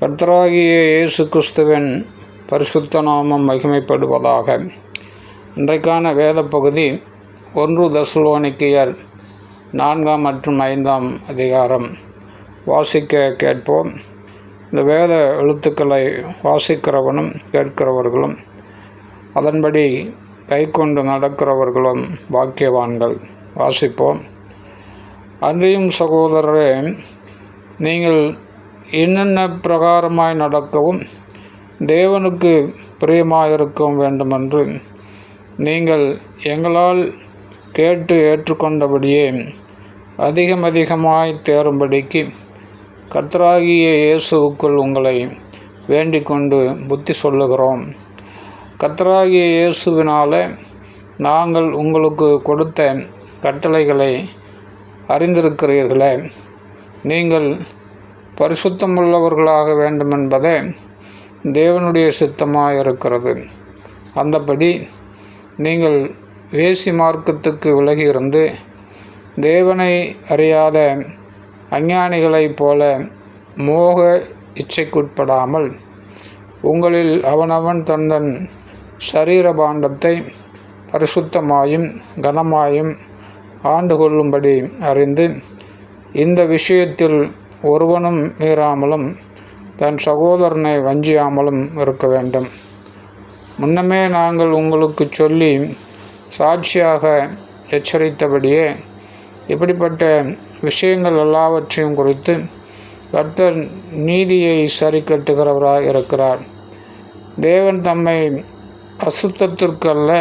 கர்த்தராகிய இயேசு கிறிஸ்துவின் பரிசுத்த நாமம் மகிமைப்படுவதாக. இன்றைக்கான வேத பகுதி 1 தெசலோனிக்கேயர் 4 மற்றும் 5 அதிகாரம். வாசிக்க கேட்போம். இந்த வேத எழுத்துக்களை வாசிக்கிறவனும் கேட்கிறவர்களும் அதன்படி கைக்கொண்டு நடக்கிறவர்களும் பாக்கியவான்கள். வாசிப்போம். அன்றியும் சகோதரரே, நீங்கள் என்னென்ன பிரகாரமாய் நடக்கவும் தேவனுக்கு பிரியமாயிருக்கவும் வேண்டுமென்று நீங்கள் எங்களால் கேட்டு ஏற்றுக்கொண்டபடியே அதிகமாய் தேரும்படிக்கு கர்த்தராகிய இயேசுவுக்குள் உங்களை வேண்டிக் கொண்டு புத்தி சொல்லுகிறோம். கர்த்தராகிய இயேசுவினாலே நாங்கள் உங்களுக்கு கொடுத்த கட்டளைகளை அறிந்திருக்கிறீர்களே. நீங்கள் பரிசுத்தமுள்ளவர்களாக வேண்டுமென்பதே தேவனுடைய சித்தமாயிருக்கிறது. அந்தபடி நீங்கள் வேசி மார்க்கத்துக்கு விலகியிருந்து தேவனை அறியாத அஞ்ஞானிகளைப் போல மோக இச்சைக்குட்படாமல் உங்களில் அவனவன் தன் சரீர பாண்டத்தை பரிசுத்தமாயும் கனமாயும் ஆண்டு கொள்ளும்படி அறிந்து இந்த விஷயத்தில் ஒருவனும் மீறாமலும் தன் சகோதரனை வஞ்சியாமலும் இருக்க வேண்டும். முன்னமே நாங்கள் உங்களுக்கு சொல்லி சாட்சியாக எச்சரித்தபடியே இப்படிப்பட்ட விஷயங்கள் எல்லாவற்றையும் குறித்து கர்த்தர் நீதியை சரி கட்டுகிறவராய் இருக்கிறார். தேவன் தம்மை அசுத்தத்திற்கு அல்ல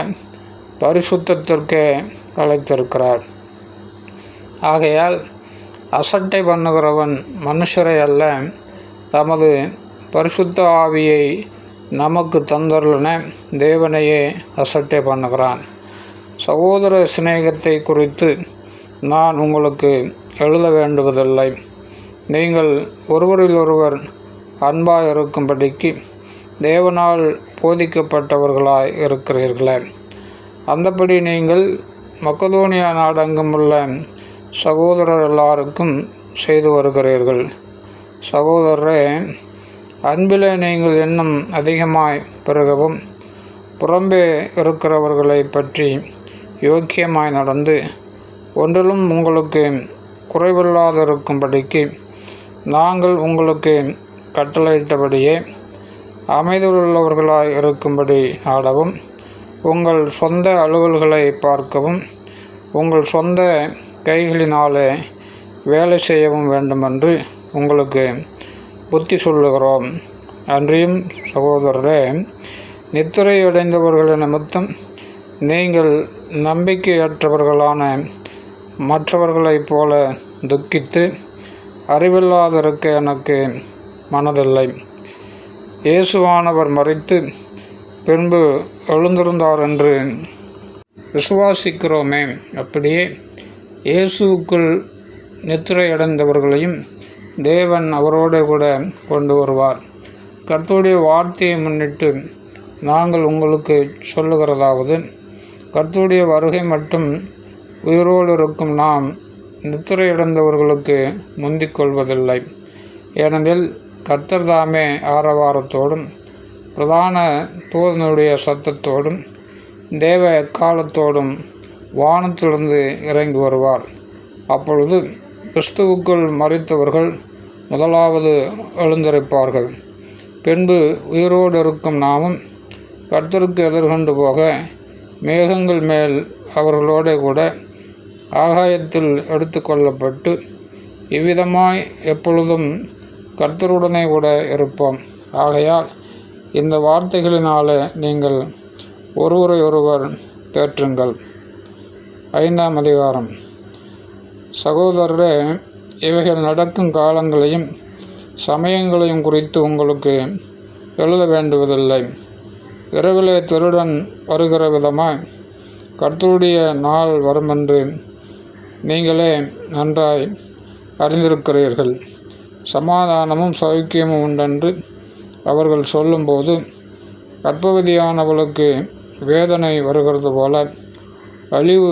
பரிசுத்தத்திற்கே அழைத்திருக்கிறார். ஆகையால் அசட்டை பண்ணுகிறவன் மனுஷரை அல்ல, தமது பரிசுத்த ஆவியை நமக்கு தந்தருளின தேவனையே அசட்டை பண்ணுகிறான். சகோதர சிநேகத்தை குறித்து நான் உங்களுக்கு எழுத வேண்டுவதில்லை. நீங்கள் ஒருவரிலொருவர் அன்பாய் இருக்கும்படிக்கு தேவனால் போதிக்கப்பட்டவர்களாய் இருக்கிறீர்களே. அந்தபடி நீங்கள் மக்கதோனியா நாடெங்குமுள்ள சகோதரர் எல்லாருக்கும் செய்து வருகிறீர்கள். சகோதரரே, அன்பிலே நீங்கள் இன்னும் அதிகமாய் பெருகவும் புறம்பே இருக்கிறவர்களை பற்றி யோக்கியமாய் நடந்து ஒன்றிலும் உங்களுக்கு குறைவில்லாதிருக்கும்படிக்கு நாங்கள் உங்களுக்கு கட்டளையிட்டபடியே அமைதியுள்ளவர்களாய் இருக்கும்படி நாடவும், உங்கள் சொந்த அலுவல்களை பார்க்கவும் உங்கள் சொந்த கைகளினாலே வேலை செய்யவும் வேண்டுமென்று உங்களுக்கு புத்தி சொல்லுகிறோம். அன்றியும் சகோதரரே, நித்திரையடைந்தவர்கள் நிமித்தம் நீங்கள் நம்பிக்கையற்றவர்களான மற்றவர்களைப் போல துக்கித்து அறிவில்லாதிருக்க எனக்கு மனதில்லை. இயேசுவானவர் மரித்து பின்பு எழுந்திருந்தார் என்று விசுவாசிக்கிறோமே. அப்படியே இயேசுவுக்குள் நித்திரையடைந்தவர்களையும் தேவன் அவரோடு கூட கொண்டு வருவார். கர்த்தருடைய வார்த்தையை முன்னிட்டு நாங்கள் உங்களுக்கு சொல்லுகிறதாவது, கர்த்தருடைய வருகை மட்டும் உயிரோடு இருக்கும் நாம் நித்திரையடைந்தவர்களுக்கு முந்திக் கொள்வதில்லை. ஏனெனில் கர்த்தர் தாமே ஆரவாரத்தோடும் பிரதான தூதனுடைய சத்தத்தோடும் தேவ எக்காலத்தோடும் வானத்திலிருந்து இறங்கி வருவார். அப்பொழுது கிறிஸ்துவுக்குள் மரித்தவர்கள் முதலாவது எழுந்திருப்பார்கள். பின்பு உயிரோடு இருக்கும் நாமும் கர்த்தருக்கு எதிர்கொண்டு போக மேகங்கள் மேல் அவர்களோடு கூட ஆகாயத்தில் எடுத்து கொள்ளப்பட்டு இவ்விதமாய் எப்பொழுதும் கர்த்தருடனே கூட இருப்போம். ஆகையால் இந்த வார்த்தைகளினாலே நீங்கள் ஒருவரையொருவர் தேற்றுங்கள். 5 அதிகாரம். சகோதரரே, இவைகள் நடக்கும் காலங்களையும் சமயங்களையும் குறித்து உங்களுக்கு எழுத வேண்டுவதில்லை. இரவிலே திருடன் வருகிற விதமாய் கர்த்தருடைய நாள் வருமென்று நீங்களே நன்றாய் அறிந்திருக்கிறீர்கள். சமாதானமும் சௌக்கியமும் உண்டென்று அவர்கள் சொல்லும்போது கர்ப்பவதியானவளுக்கு வேதனை வருகிறது போல அழிவு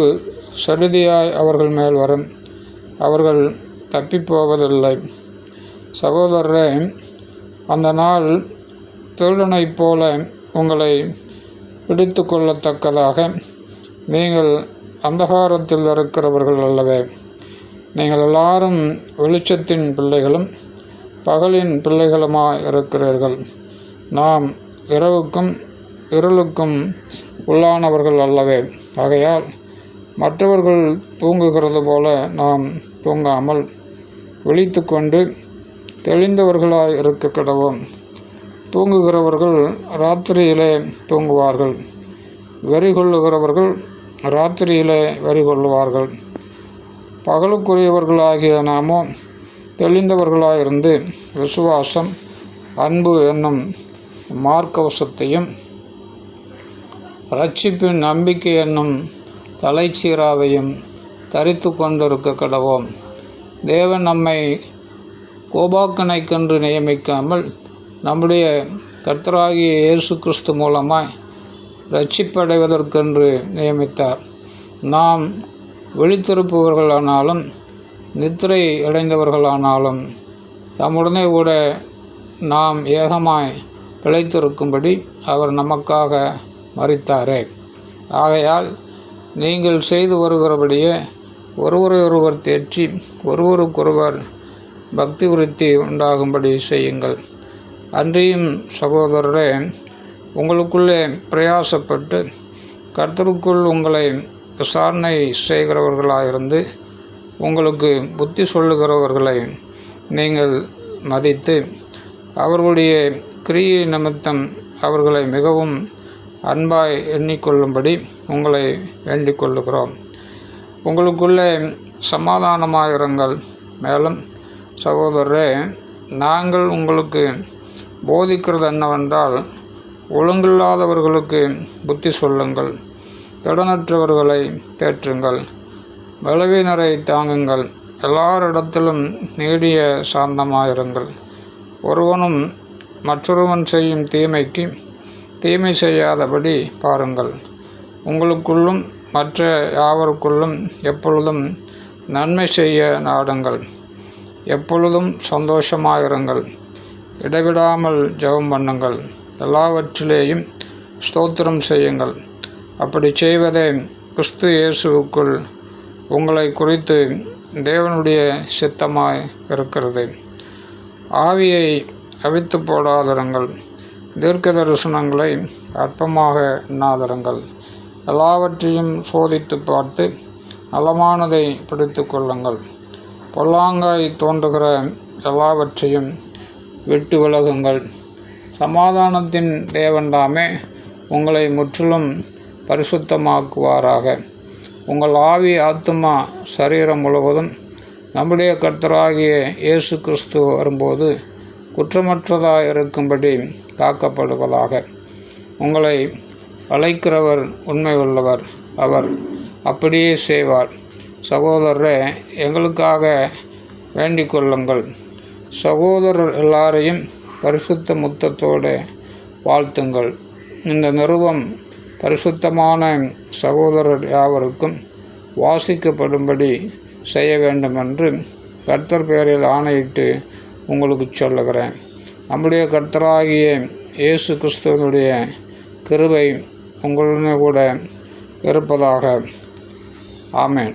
சடுதியாய் அவர்கள் மேல் வரும். அவர்கள் தப்பிப்போவதில்லை. சகோதரரே, அந்த நாள் திருடனைப் போல உங்களை பிடித்து கொள்ளத்தக்கதாக நீங்கள் அந்தகாரத்தில் இருக்கிறவர்கள் அல்லவே. நீங்கள் எல்லாரும் வெளிச்சத்தின் பிள்ளைகளும் பகலின் பிள்ளைகளுமாய் இருக்கிறீர்கள். நாம் இரவுக்கும் இருளுக்கும் உள்ளானவர்கள் அல்லவே. ஆகையால் மற்றவர்கள் தூங்குகிறது போல நாம் தூங்காமல் விழித்து கொண்டு தெளிந்தவர்களாய் இருக்க கடவோம். தூங்குகிறவர்கள் இராத்திரியிலே தூங்குவார்கள், வெறி கொள்ளுகிறவர்கள் இராத்திரியிலே வெறி கொள்ளுவார்கள். பகலுக்குரியவர்களாகிய நாமோ தெளிந்தவர்களாயிருந்து விசுவாசம், அன்பு என்னும் மார்க்கவசத்தையும் இரட்சிப்பின் நம்பிக்கை என்னும் தலைச்சீராவையும் தரித்து கொண்டிருக்க கடவோம். தேவன் நம்மை கோபாக்கனைக்கென்று நியமிக்காமல் நம்முடைய கர்த்தராகிய இயேசு கிறிஸ்து மூலமாய் இரட்சிப்படைவதற்கென்று நியமித்தார். நாம் விழித்திருப்பவர்களானாலும் நித்திரை அடைந்தவர்களானாலும் தம்முடனே கூட நாம் ஏகமாய் பிழைத்திருக்கும்படி அவர் நமக்காக மரித்தாரே. ஆகையால் நீங்கள் செய்து வருகிறபடியே ஒருவரையொருவர் தேற்றி ஒருவருக்கொருவர் பக்தி விருத்தி உண்டாகும்படி செய்யுங்கள். அன்றியும் சகோதரரே, உங்களுக்குள்ளே பிரயாசப்பட்டு கர்த்தருக்குள் உங்களை விசாரணை செய்கிறவர்களாயிருந்து உங்களுக்கு புத்தி சொல்லுகிறவர்களை நீங்கள் மதித்து அவர்களுடைய கிரியை நிமித்தம் அவர்களை மிகவும் அன்பாய் எண்ணிக்கொள்ளும்படி உங்களை வேண்டிக் கொள்ளுகிறோம். உங்களுக்குள்ளே சமாதானமாயிருங்கள். மேலும் சகோதரரே, நாங்கள் உங்களுக்கு போதிக்கிறது என்னவென்றால், ஒழுங்கில்லாதவர்களுக்கு புத்தி சொல்லுங்கள், திடனற்றவர்களை தேற்றுங்கள், பலவீனரை தாங்குங்கள், எல்லாரிடத்திலும் நீடிய சாந்தமாயிருங்கள். ஒருவனும் மற்றொருவன் செய்யும் தீமைக்கு தீமை செய்யாதபடி பாருங்கள். உங்களுக்குள்ளும் மற்ற யாவருக்குள்ளும் எப்பொழுதும் நன்மை செய்ய நாடுங்கள். எப்பொழுதும் சந்தோஷமாயிருங்கள். இடைவிடாமல் ஜெபம் பண்ணுங்கள். எல்லாவற்றிலேயும் ஸ்தோத்திரம் செய்யுங்கள். அப்படி செய்வதே கிறிஸ்து இயேசுவுக்குள் உங்களை குறித்து தேவனுடைய சித்தமாய் இருக்கிறது. ஆவியை அவித்து போடாதிருங்கள். தீர்க்க தரிசனங்களை அற்பமாக எண்ணாதிருங்கள். எல்லாவற்றையும் சோதித்து பார்த்து நலமானதை பிடித்து கொள்ளுங்கள். பொல்லாங்காய் தோன்றுகிற எல்லாவற்றையும் விட்டு விலகுங்கள். சமாதானத்தின் தேவன்தாமே உங்களை முற்றிலும் பரிசுத்தமாக்குவாராக. உங்கள் ஆவி, ஆத்துமா, சரீரம் முழுவதும் நம்முடைய கர்த்தராகிய இயேசு கிறிஸ்து வரும்போது குற்றமற்றதாக இருக்கும்படி காக்கப்படுவதாக. உங்களை அழைக்கிறவர் உண்மை உள்ளவர், அவர் அப்படியே செய்வார். சகோதரரே, எங்களுக்காக வேண்டிக் கொள்ளுங்கள். சகோதரர் எல்லாரையும் பரிசுத்த முத்தத்தோடு வாழ்த்துங்கள். இந்த நிருபம் பரிசுத்தமான சகோதரர் யாவருக்கும் வாசிக்கப்படும்படி செய்ய வேண்டுமென்று கர்த்தர் பெயரில் ஆணையிட்டு உங்களுக்கு சொல்லுகிறேன். நம்முடைய கர்த்தராகிய இயேசு கிறிஸ்துவனுடைய கிருபை உங்களுடனே கூட இருப்பதாக. ஆமென்.